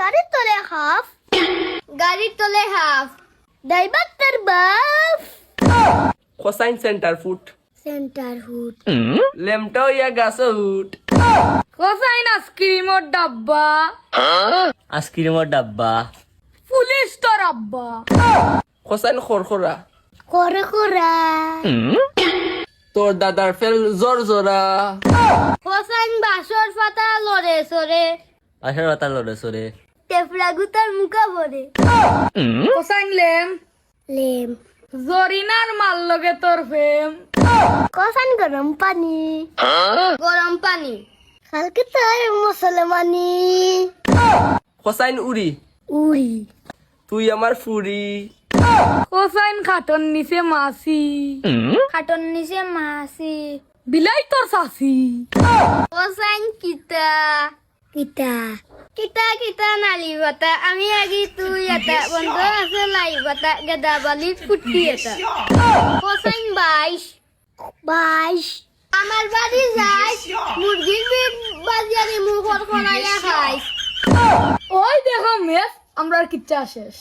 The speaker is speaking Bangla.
গাড়ির তলে হাফ, গাড়ির তলে হাফ, ড্রাইভার তার বাপ। Cosine centre foot, centre hood, লেমটা ইয়া গাছ হুট। কোসাইন আইসক্রিমের ডাব্বা, আইসক্রিমের ডাব্বা, পুলিশ তোর আব্বা। কোসাইন খরখরা, করে করা। তোর দাদার ফেল জোর জোরা। হোসাইন বাসর পাতা লড়ে সরে, পাশের পাতা লড়ে সরে, টেফলা গুতার মুখা ভরে। কোসাইন লেম, লেম, জরিনার মাল লগে তোর ফেম। কোসাইন গরম পানি, গরম পানি, কালকে তাই মুসলমানি। কোসাইন উড়ি, উড়ি, তুই আমার ফুরি। কোসাইন খাটন নিচে মাসি, খাটন নিচে মাসি। বিলাই তোর সাসি। কোসাইন কিতা, কিতা, কিতা কিতা নালি বাতা, আমি আগি তুই এটা, বন্ধ আছে লাই বাতা, গেদা বালি ফুটি এটা। কোসাইন 22, 22, আমার বাড়ি যাই, মুরগির বিট বাজিয়ারে মুখর খনাইয়া খাই। ওই দেখো মেস, আমরা কিচ্ছা শেষ।